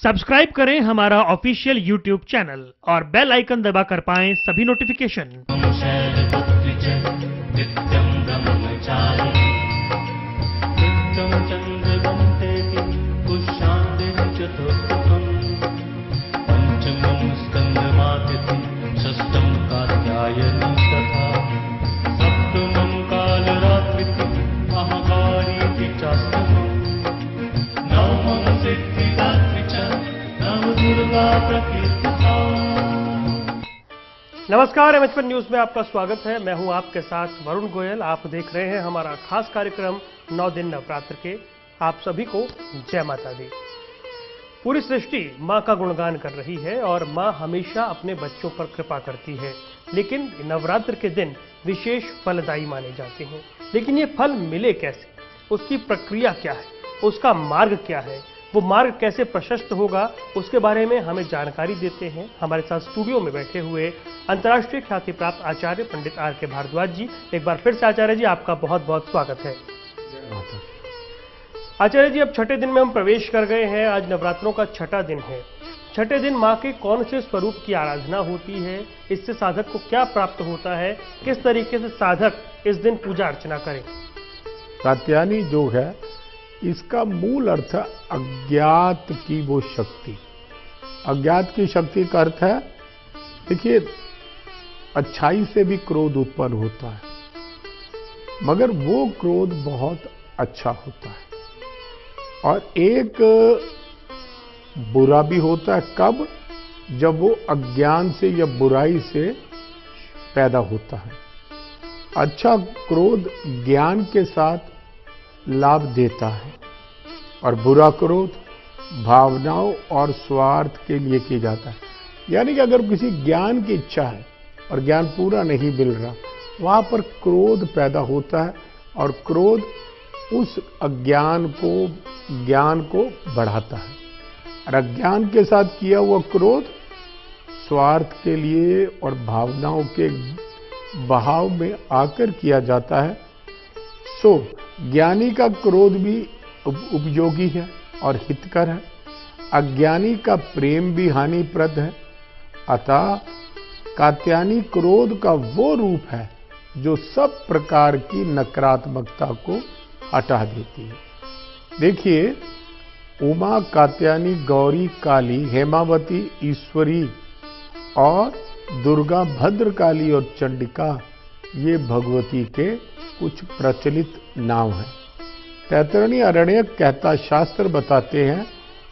Subscribe करें हमारा official YouTube channel और बेल आइकन दबाकर पाएं सभी नोटिफिकेशन। नमस्कार, एमएचपी न्यूज में आपका स्वागत है। मैं हूं आपके साथ वरुण गोयल। आप देख रहे हैं हमारा खास कार्यक्रम 9 दिन नवरात्र के। आप सभी को जय माता दी। पूरी सृष्टि मां का गुणगान कर रही है और मां हमेशा अपने बच्चों पर कृपा करती है, लेकिन नवरात्र के दिन विशेष फलदायी माने जाते हैं। लेकिन ये फल मिले कैसे, उसकी प्रक्रिया क्या है, उसका मार्ग क्या है, वो मार्ग कैसे प्रशस्त होगा, उसके बारे में हमें जानकारी देते हैं हमारे साथ स्टूडियो में बैठे हुए अंतर्राष्ट्रीय ख्याति प्राप्त आचार्य पंडित आर.के. भारद्वाज जी। एक बार फिर से आचार्य जी, आपका बहुत बहुत स्वागत है। आचार्य जी, अब छठे दिन में हम प्रवेश कर गए हैं। आज नवरात्रों का छठा दिन है। छठे दिन माँ के कौन से स्वरूप की आराधना होती है, इससे साधक को क्या प्राप्त होता है, किस तरीके से साधक इस दिन पूजा अर्चना करें? कात्यायनी जो है, इसका मूल अर्थ है अज्ञात की वो शक्ति। अज्ञात की शक्ति का अर्थ है, देखिए, अच्छाई से भी क्रोध उत्पन्न होता है, मगर वो क्रोध बहुत अच्छा होता है। और एक बुरा भी होता है, कब? जब वो अज्ञान से या बुराई से पैदा होता है। अच्छा क्रोध ज्ञान के साथ लाभ देता है और बुरा क्रोध भावनाओं और स्वार्थ के लिए किया जाता है। यानी कि अगर किसी ज्ञान की इच्छा है और ज्ञान पूरा नहीं मिल रहा, वहां पर क्रोध पैदा होता है और क्रोध उस अज्ञान को, ज्ञान को बढ़ाता है। और अज्ञान के साथ किया हुआ क्रोध स्वार्थ के लिए और भावनाओं के बहाव में आकर किया जाता है। सो ज्ञानी का क्रोध भी उपयोगी है और हितकर है। अज्ञानी का प्रेम भी हानिप्रद है। अतः कात्यायनी क्रोध का वो रूप है जो सब प्रकार की नकारात्मकता को हटा देती है। देखिए, उमा, कात्यायनी, गौरी, काली, हेमावती, ईश्वरी और दुर्गा, भद्रकाली और चंडिका, ये भगवती के कुछ प्रचलित नाम हैं। तैत्तिरीय अरण्यक कहता शास्त्र बताते हैं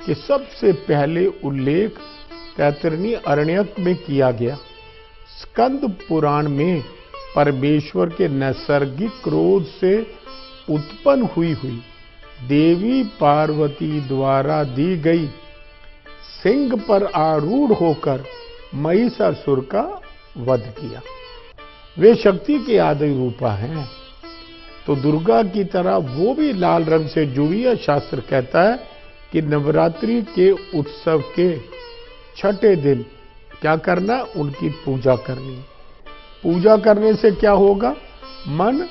कि सबसे पहले उल्लेख तैत्तिरीय अरण्यक में किया गया। स्कंद पुराण में परमेश्वर के नैसर्गिक क्रोध से उत्पन्न हुई देवी पार्वती द्वारा दी गई सिंह पर आरूढ़ होकर महिषासुर का वध किया। वे शक्ति के आदि रूपा हैं। तो दुर्गा की तरह वो भी लाल रंग से जुड़ी है। शास्त्र कहता है कि नवरात्रि के उत्सव के छठे दिन क्या करना? उनकी पूजा करनी। पूजा करने से क्या होगा? मन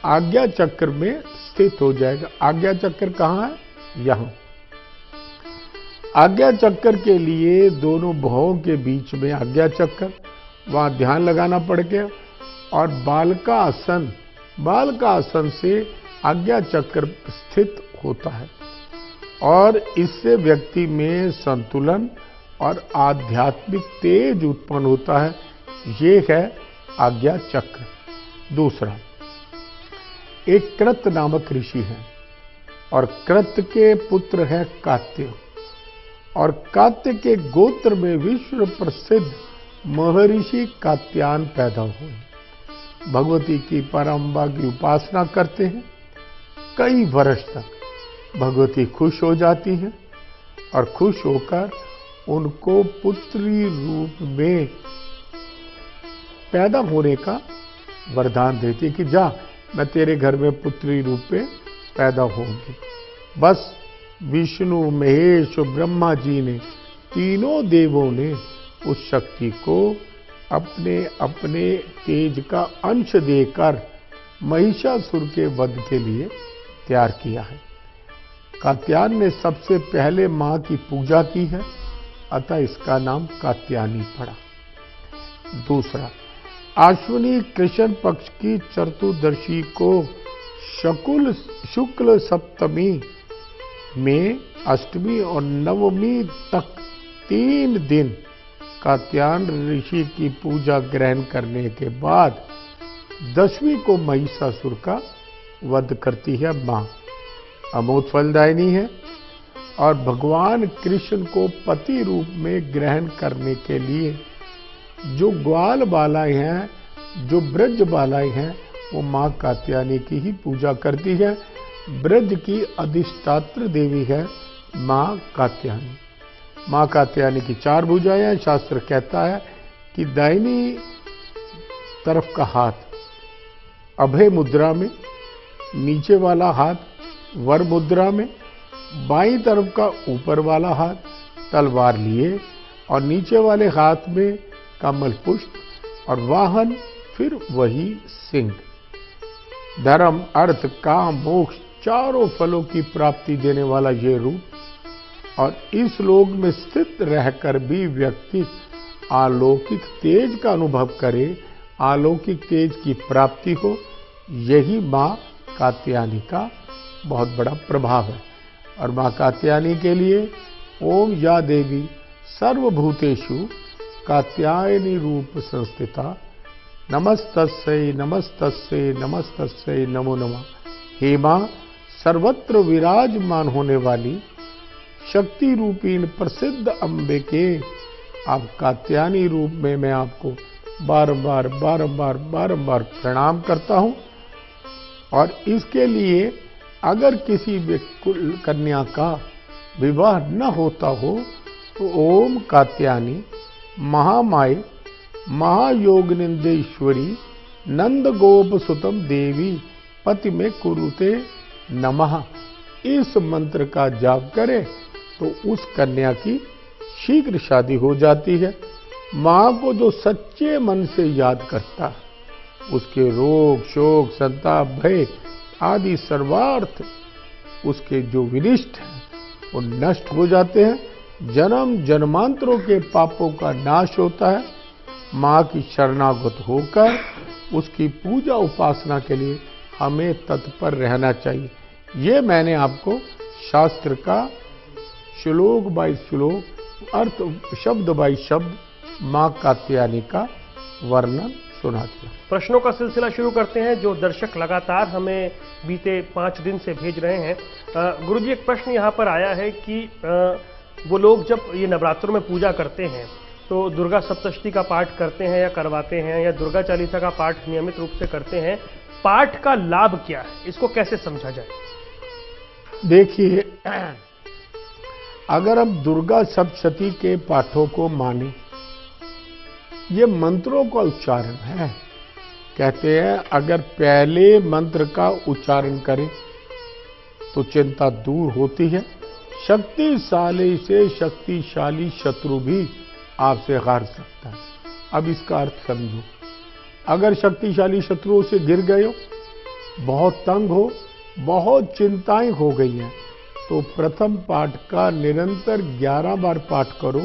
आज्ञा चक्र में स्थित हो जाएगा। आज्ञा चक्र कहाँ है? यहाँ। आज्ञा चक्र के लिए दोनों भवों के बीच में आज्ञा चक्र, वहां ध्यान लगाना पड़ गया। और बाल का आसन से आज्ञा चक्र स्थित होता है और इससे व्यक्ति में संतुलन और आध्यात्मिक तेज उत्पन्न होता है। ये है आज्ञा चक्र। दूसरा, एक कृत नामक ऋषि है और कृत के पुत्र है कात्य, और कात्य के गोत्र में विश्व प्रसिद्ध महर्षि कात्यायन पैदा हुए। भगवती की परम्बा की उपासना करते हैं। कई वर्ष तक भगवती खुश हो जाती है और खुश होकर उनको पुत्री रूप में पैदा होने का वरदान देती कि जा, मैं तेरे घर में पुत्री रूप में पैदा होंगी। बस विष्णु, महेश और ब्रह्मा जी ने, तीनों देवों ने उस शक्ति को अपने अपने तेज का अंश देकर महिषासुर के वध के लिए तैयार किया है। कात्यायन ने सबसे पहले मां की पूजा की है, अतः इसका नाम कात्यायनी पड़ा। दूसरा, आश्विनी कृष्ण पक्ष की चतुर्दशी को शुक्ल सप्तमी में अष्टमी और नवमी तक 3 दिन कात्यायन ऋषि की पूजा ग्रहण करने के बाद 10वीं को महिषासुर का वध करती है मां। अमोघ फलदायिनी है और भगवान कृष्ण को पति रूप में ग्रहण करने के लिए जो ग्वाल बालाएं हैं, जो ब्रज बालाएं हैं, वो मां कात्यायनी की ही पूजा करती है। ब्रज की अधिष्ठात्र देवी है मां कात्यायनी। मां कात्यायनी की 4 भुजाएं हैं। शास्त्र कहता है कि दाहिनी तरफ का हाथ अभय मुद्रा में, नीचे वाला हाथ वर मुद्रा में, बाईं तरफ का ऊपर वाला हाथ तलवार लिए और नीचे वाले हाथ में कमल पुष्प और वाहन फिर वही सिंह। धर्म, अर्थ, काम, मोक्ष चारों फलों की प्राप्ति देने वाला ये रूप और इस लोक में स्थित रहकर भी व्यक्ति अलौकिक तेज का अनुभव करे, अलौकिक तेज की प्राप्ति हो, यही मां कात्यायनी का बहुत बड़ा प्रभाव है। और मां कात्यायनी के लिए ओम या देवी सर्वभूतेषु कात्यायनी रूप संस्थिता नमस्तस्यै नमस्तस्यै नमस्तस्यै नमो नमः। हे मां, सर्वत्र विराजमान होने वाली शक्ति रूपीण प्रसिद्ध अम्बे के आप कात्यायनी रूप में मैं आपको बारंबार बारंबार बारंबार प्रणाम करता हूं। और इसके लिए अगर किसी कन्या का विवाह न होता हो तो ओम कात्यायनी महामाये महायोगनिंदेश्वरी नंद गोप सुतम देवी पति में कुरुते नमः, इस मंत्र का जाप करे तो उस कन्या की शीघ्र शादी हो जाती है। मां को जो सच्चे मन से याद करता है, उसके रोग शोक संताप भय आदि सर्वार्थ उसके जो विनिष्ट हैं वो नष्ट हो जाते हैं। जन्म जन्मांतरों के पापों का नाश होता है। मां की शरणागत होकर उसकी पूजा उपासना के लिए हमें तत्पर रहना चाहिए। ये मैंने आपको शास्त्र का श्लोक बाय श्लोक, अर्थ शब्द बाय शब्द मां कात्यायनी का वर्णन सुना दिया। प्रश्नों का सिलसिला शुरू करते हैं जो दर्शक लगातार हमें बीते 5 दिन से भेज रहे हैं। गुरुजी, एक प्रश्न यहाँ पर आया है कि वो लोग जब ये नवरात्रों में पूजा करते हैं तो दुर्गा सप्तशती का पाठ करते हैं या करवाते हैं या दुर्गा चालीसा का पाठ नियमित रूप से करते हैं, पाठ का लाभ क्या है, इसको कैसे समझा जाए? देखिए, अगर हम दुर्गा सप्तशती के पाठों को माने, ये मंत्रों का उच्चारण है। कहते हैं अगर पहले मंत्र का उच्चारण करें तो चिंता दूर होती है। शक्तिशाली से शक्तिशाली शत्रु भी आपसे हार सकता है। अब इसका अर्थ समझो। अगर शक्तिशाली शत्रुओं से गिर गए हो, बहुत तंग हो, बहुत चिंताएं हो गई हैं, तो प्रथम पाठ का निरंतर 11 बार पाठ करो।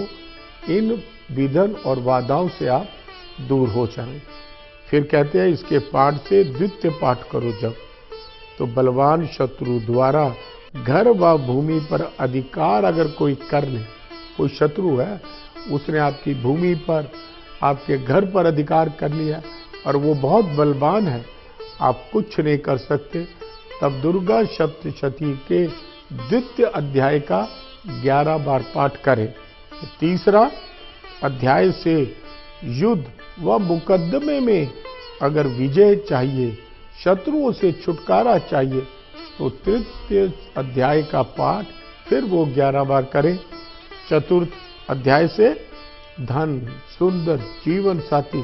इन विघ्न और बाधाओं से आप दूर हो जाएं। फिर कहते हैं इसके पाठ से द्वितीय पाठ करो जब, तो बलवान शत्रु द्वारा घर व भूमि पर अधिकार अगर कोई कर ले, कोई शत्रु है उसने आपकी भूमि पर, आपके घर पर अधिकार कर लिया और वो बहुत बलवान है, आप कुछ नहीं कर सकते, तब दुर्गा सप्तशती के द्वितीय अध्याय का 11 बार पाठ करें। तीसरा अध्याय से युद्ध व मुकदमे में अगर विजय चाहिए, शत्रुओं से छुटकारा चाहिए, तो तृतीय अध्याय का पाठ फिर वो 11 बार करें। चतुर्थ अध्याय से धन, सुंदर जीवन साथी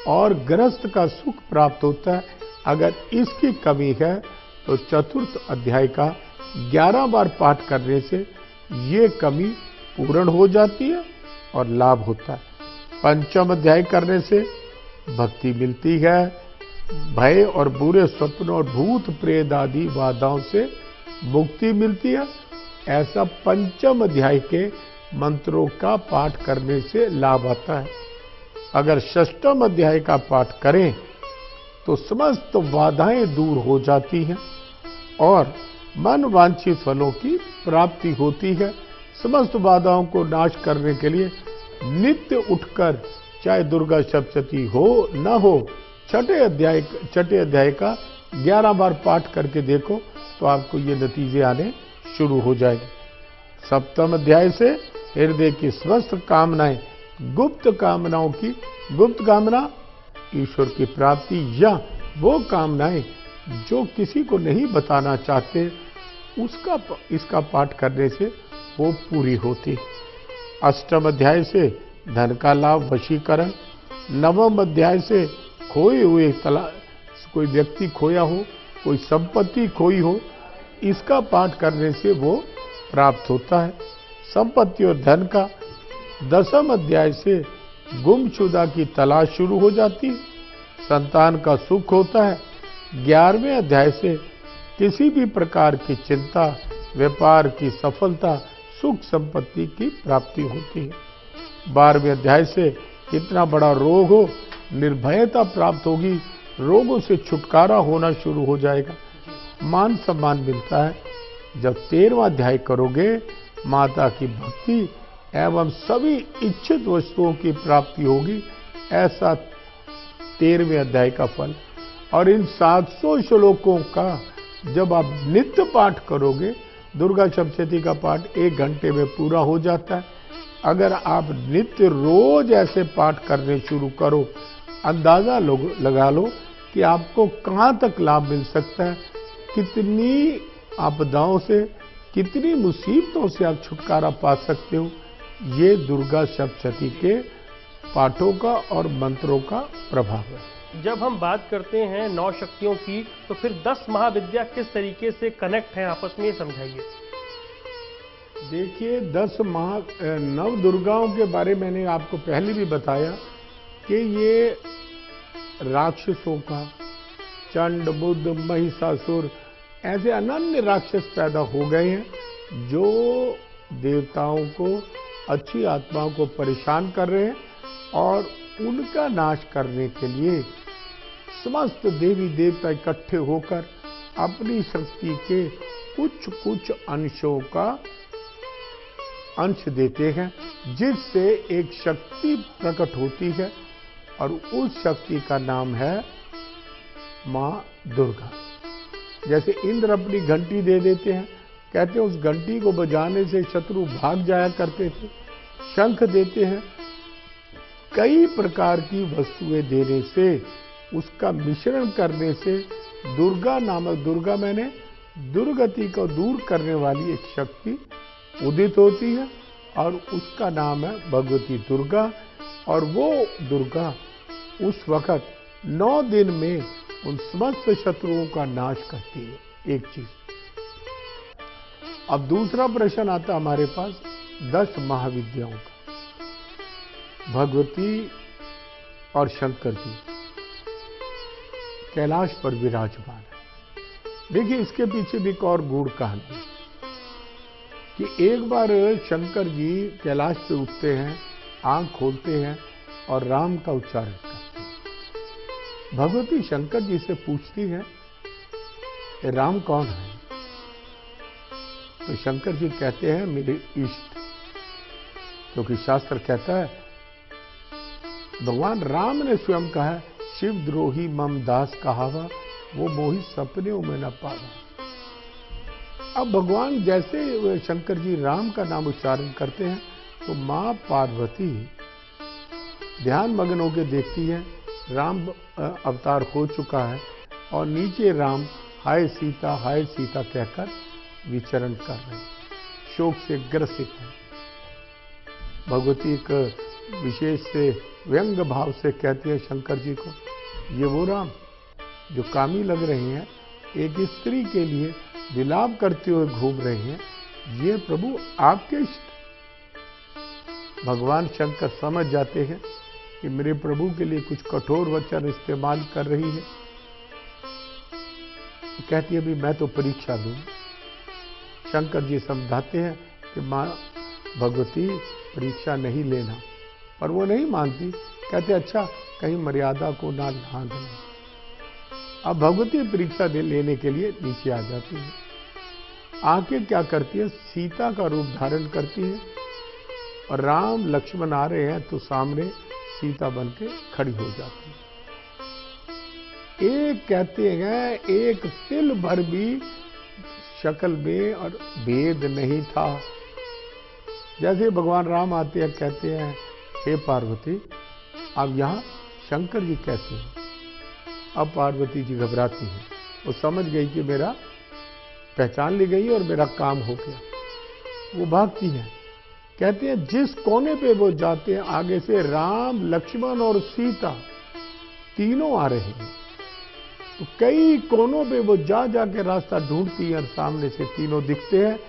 और गृहस्थ का सुख प्राप्त होता है। अगर इसकी कमी है तो चतुर्थ अध्याय का 11 बार पाठ करने से ये कमी पूर्ण हो जाती है और लाभ होता है। पंचम अध्याय करने से भक्ति मिलती है, भय और बुरे स्वप्न और भूत प्रेत आदि बाधाओं से मुक्ति मिलती है ऐसा पंचम अध्याय के मंत्रों का पाठ करने से लाभ आता है। अगर षष्ठम अध्याय का पाठ करें तो समस्त बाधाएं दूर हो जाती हैं और मन वांछित फलों की प्राप्ति होती है। समस्त बाधाओं को नाश करने के लिए नित्य उठकर, चाहे दुर्गा सप्तशती हो न हो, छठे अध्याय का 11 बार पाठ करके देखो तो आपको ये नतीजे आने शुरू हो जाएंगे। सप्तम अध्याय से हृदय की समस्त कामनाएं, गुप्त कामनाओं की, गुप्त कामना ईश्वर की प्राप्ति या वो कामनाएं जो किसी को नहीं बताना चाहते, इसका पाठ करने से वो पूरी होती। अष्टम अध्याय से धन का लाभ, वशीकरण। नवम अध्याय से खोए हुए कोई व्यक्ति खोया हो, कोई संपत्ति खोई हो, इसका पाठ करने से वो प्राप्त होता है। संपत्ति और धन का। दसम अध्याय से गुमशुदा की तलाश शुरू हो जाती है, संतान का सुख होता है। 11वें अध्याय से किसी भी प्रकार की चिंता, व्यापार की सफलता, सुख संपत्ति की प्राप्ति होती है। 12वें अध्याय से कितना बड़ा रोग हो, निर्भयता प्राप्त होगी, रोगों से छुटकारा होना शुरू हो जाएगा, मान सम्मान मिलता है। जब 13वां अध्याय करोगे, माता की भक्ति एवं सभी इच्छित वस्तुओं की प्राप्ति होगी, ऐसा 13वें अध्याय का फल। और इन 700 श्लोकों का जब आप नित्य पाठ करोगे, दुर्गा सप्तशती का पाठ 1 घंटे में पूरा हो जाता है। अगर आप नित्य रोज ऐसे पाठ करने शुरू करो, अंदाजा लगा लो कि आपको कहाँ तक लाभ मिल सकता है, कितनी आपदाओं से, कितनी मुसीबतों से आप छुटकारा पा सकते हो। ये दुर्गा सप्तशती के पाठों का और मंत्रों का प्रभाव है। जब हम बात करते हैं 9 शक्तियों की, तो फिर 10 महाविद्या किस तरीके से कनेक्ट हैं आपस में, समझाइए। देखिए, 10 नव दुर्गाओं के बारे में मैंने आपको पहले भी बताया कि ये राक्षसों का, चंड, बुद्ध, महिषासुर, ऐसे अनन्य राक्षस पैदा हो गए हैं जो देवताओं को, अच्छी आत्माओं को परेशान कर रहे हैं और उनका नाश करने के लिए समस्त देवी देवता इकट्ठे होकर अपनी शक्ति के कुछ अंशों का अंश देते हैं, जिससे एक शक्ति प्रकट होती है और उस शक्ति का नाम है मां दुर्गा। जैसे इंद्र अपनी घंटी दे देते हैं, कहते हैं उस घंटी को बजाने से शत्रु भाग जाया करते थे। शंख देते हैं, कई प्रकार की वस्तुएं देने से, उसका मिश्रण करने से दुर्गा नामक, दुर्गा मैंने दुर्गति को दूर करने वाली एक शक्ति उदित होती है और उसका नाम है भगवती दुर्गा। और वो दुर्गा उस वक्त 9 दिन में उन समस्त शत्रुओं का नाश करती है। एक चीज। अब दूसरा प्रश्न आता हमारे पास 10 महाविद्याओं का। भगवती और शंकर जी कैलाश पर विराजमान है। देखिए, इसके पीछे भी एक और गूढ़ कहानी है कि एक बार शंकर जी कैलाश पे उठते हैं, आंख खोलते हैं और राम का उच्चारण करते हैं। भगवती शंकर जी से पूछती है, राम कौन है? तो शंकर जी कहते हैं, मेरे इष्ट। क्योंकि शास्त्र कहता है, भगवान राम ने स्वयं कहा, शिव द्रोही मम दास कहावा, वो मोहि सपने में न पावा। अब भगवान जैसे शंकर जी राम का नाम उच्चारण करते हैं तो मां पार्वती ध्यान मग्न होकर देखती है, राम अवतार हो चुका है और नीचे राम हाय सीता कहकर विचरण कर रहे हैं, शोक से ग्रसित है। भगवती एक विशेष से व्यंग भाव से कहती है शंकर जी को, ये वो राम जो कामी लग रहे हैं, एक स्त्री के लिए विलाप करते हुए घूम रहे हैं, ये प्रभु आपके इष्ट। भगवान शंकर समझ जाते हैं कि मेरे प्रभु के लिए कुछ कठोर वचन इस्तेमाल कर रही है। कहती है, अभी मैं तो परीक्षा दूं। शंकर जी समझाते हैं कि माँ भगवती परीक्षा नहीं लेना, पर वो नहीं मानती। कहते अच्छा कहीं मर्यादा को ना लांघ लें। अब भगवती परीक्षा लेने के लिए नीचे आ जाती है। आके क्या करती है, सीता का रूप धारण करती है और राम लक्ष्मण आ रहे हैं तो सामने सीता बन के खड़ी हो जाती है। एक कहते हैं एक तिल भर भी शक्ल में और भेद नहीं था। जैसे भगवान राम आते हैं, कहते हैं हे पार्वती अब यहाँ शंकर जी कैसे हैं। अब पार्वती जी घबराती है, वो समझ गई कि मेरा पहचान ली गई और मेरा काम हो गया। वो भागती है। कहते हैं जिस कोने पे वो जाते हैं आगे से राम लक्ष्मण और सीता तीनों आ रहे हैं। तो कई कोनों पे वो जा जाके रास्ता ढूंढती है और सामने से तीनों दिखते हैं।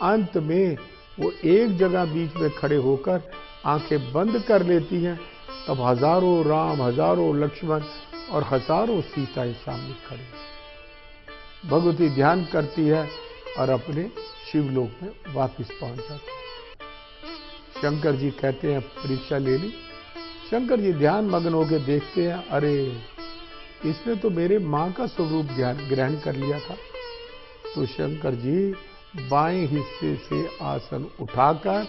अंत में वो एक जगह बीच में खड़े होकर आंखें बंद कर लेती हैं। तब हजारों राम, हजारों लक्ष्मण और हजारों सीताएं सामने खड़ी। भगवती ध्यान करती है और अपने शिवलोक में वापस पहुंच जाती है। शंकर जी कहते हैं परीक्षा ले ली। शंकर जी ध्यान मग्न होकर देखते हैं, अरे इसने तो मेरे मां का स्वरूप ग्रहण कर लिया था। तो शंकर जी बाएं हिस्से से आसन उठाकर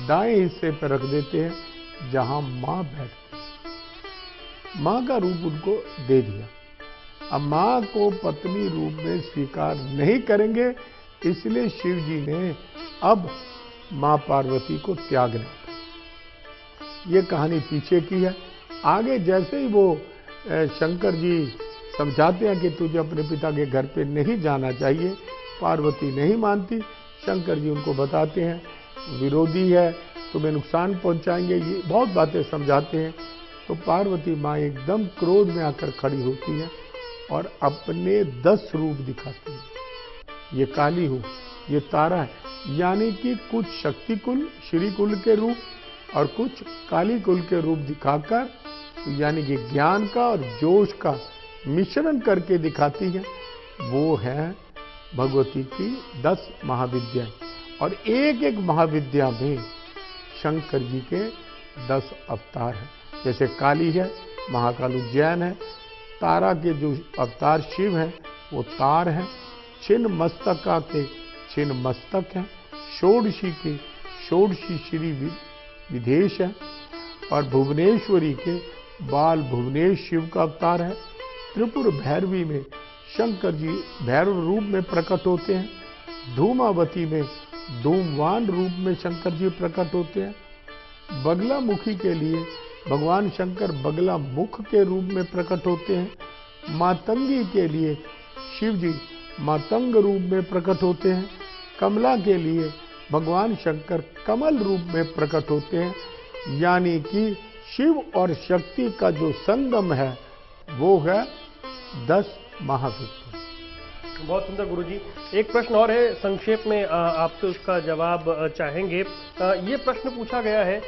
दाएं हिस्से पर रख देते हैं जहां मां बैठती है। मां का रूप उनको दे दिया। अब मां को पत्नी रूप में स्वीकार नहीं करेंगे, इसलिए शिव जी ने अब मां पार्वती को त्यागना। ये कहानी पीछे की है। आगे जैसे ही वो शंकर जी समझाते हैं कि तुझे अपने पिता के घर पे नहीं जाना चाहिए, पार्वती नहीं मानती। शंकर जी उनको बताते हैं विरोधी है, तुम्हें नुकसान पहुंचाएंगे, ये बहुत बातें समझाते हैं। तो पार्वती माँ एकदम क्रोध में आकर खड़ी होती है और अपने 10 रूप दिखाती है। ये काली हूँ, ये तारा है, यानी कि कुछ शक्ति कुल श्री कुल के रूप और कुछ काली कुल के रूप दिखाकर, यानी कि ज्ञान का और जोश का मिश्रण करके दिखाती है। वो है भगवती की 10 महाविद्याएं और एक एक महाविद्या में शंकर जी के 10 अवतार हैं। जैसे काली है, महाकाल उज्जैन है। तारा के जो अवतार शिव हैं वो तार हैं। छिन्न मस्तका के छिन्न मस्तक हैं। षोडशी के षोडशी श्री विदेश है और भुवनेश्वरी के बाल भुवनेश शिव का अवतार है। त्रिपुर भैरवी में शंकर जी भैरव रूप में प्रकट होते हैं। धूमावती में धूमवान रूप में शंकर जी प्रकट होते हैं। बगला मुखी के लिए भगवान शंकर बगला मुख के रूप में प्रकट होते हैं। मातंगी के लिए शिव जी मातंग रूप में प्रकट होते हैं। कमला के लिए भगवान शंकर कमल रूप में प्रकट होते हैं। यानी कि शिव और शक्ति का जो संगम है वो है 10 महाविद्या। बहुत सुंदर गुरुजी। एक प्रश्न और है, संक्षेप में आपसे उसका जवाब चाहेंगे। ये प्रश्न पूछा गया है,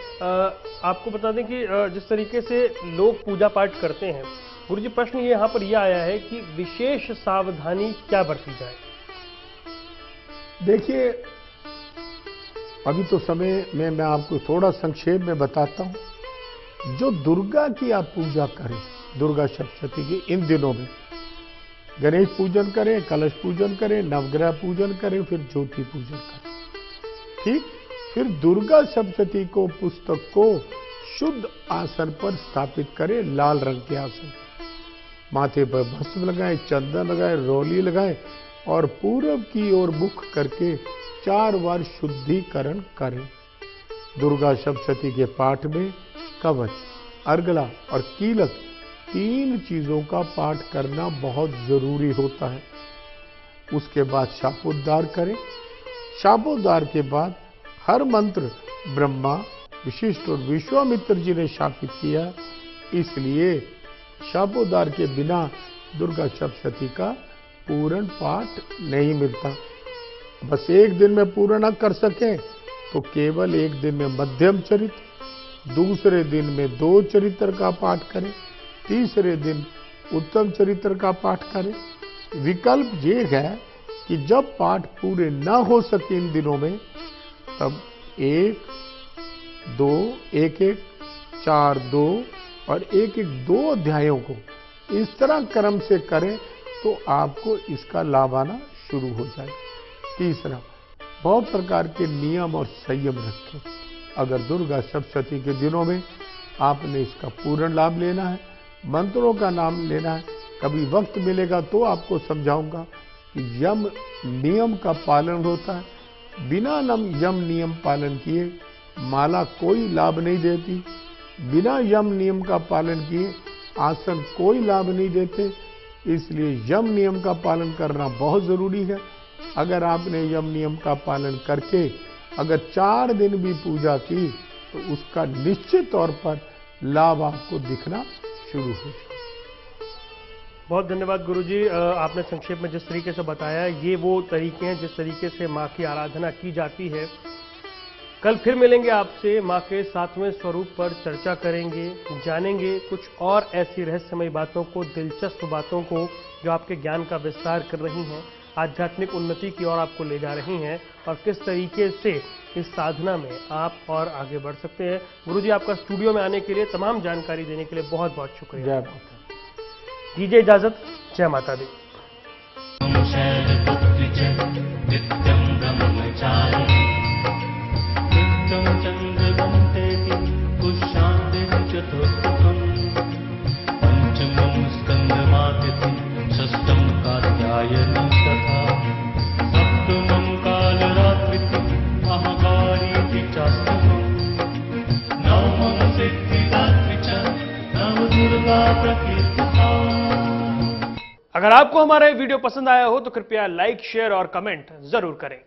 आपको बता दें कि जिस तरीके से लोग पूजा पाठ करते हैं, गुरुजी प्रश्न ये यहाँ पर यह आया है कि विशेष सावधानी क्या बरती जाए। देखिए अभी तो समय में मैं आपको थोड़ा संक्षेप में बताता हूँ। जो दुर्गा की आप पूजा करें, दुर्गा सप्तशती की इन दिनों में गणेश पूजन करें, कलश पूजन करें, नवग्रह पूजन करें, फिर ज्योति पूजन करें, ठीक। फिर दुर्गा सप्तशती को पुस्तक को शुद्ध आसन पर स्थापित करें, लाल रंग के आसन पर। माथे पर भस्म लगाएं, चंदन लगाएं, रोली लगाएं और पूरब की ओर मुख करके 4 बार शुद्धिकरण करें। दुर्गा सप्तशती के पाठ में कवच, अर्गला और कीलक 3 चीजों का पाठ करना बहुत जरूरी होता है। उसके बाद शापोद्धार करें। शापोद्धार के बाद हर मंत्र ब्रह्मा, विशिष्ट और विश्वामित्र जी ने शापित किया, इसलिए शापोद्धार के बिना दुर्गा सप्तशती का पूर्ण पाठ नहीं मिलता। बस एक दिन में पूर्ण न कर सके तो केवल एक दिन में मध्यम चरित्र, दूसरे दिन में 2 चरित्र का पाठ करें, तीसरे दिन उत्तम चरित्र का पाठ करें। विकल्प ये है कि जब पाठ पूरे ना हो सके इन दिनों में, तब 1, 2, 1, 4, 2 और 1, 2 अध्यायों को इस तरह क्रम से करें तो आपको इसका लाभ आना शुरू हो जाएगा। तीसरा, बहुत प्रकार के नियम और संयम रखें। अगर दुर्गा सप्तशती के दिनों में आपने इसका पूर्ण लाभ लेना है, मंत्रों का नाम लेना है, कभी वक्त मिलेगा तो आपको समझाऊंगा कि यम नियम का पालन होता है। बिना यम नियम पालन किए माला कोई लाभ नहीं देती, बिना यम नियम का पालन किए आसन कोई लाभ नहीं देते। इसलिए यम नियम का पालन करना बहुत जरूरी है। अगर आपने यम नियम का पालन करके अगर 4 दिन भी पूजा की तो उसका निश्चित तौर पर लाभ आपको दिखना शुरू हो जाए। बहुत धन्यवाद गुरुजी, आपने संक्षेप में जिस तरीके से बताया, ये वो तरीके हैं जिस तरीके से माँ की आराधना की जाती है। कल फिर मिलेंगे आपसे, माँ के 7वें स्वरूप पर चर्चा करेंगे, जानेंगे कुछ और ऐसी रहस्यमयी बातों को, दिलचस्प बातों को जो आपके ज्ञान का विस्तार कर रही हैं, आध्यात्मिक उन्नति की ओर आपको ले जा रही हैं और किस तरीके से इस साधना में आप और आगे बढ़ सकते हैं। गुरुजी, आपका स्टूडियो में आने के लिए, तमाम जानकारी देने के लिए बहुत बहुत शुक्रिया। जय माता। दीजिए इजाजत। जय माता दी। अगर आपको हमारा वीडियो पसंद आया हो तो कृपया लाइक, शेयर और कमेंट जरूर करें।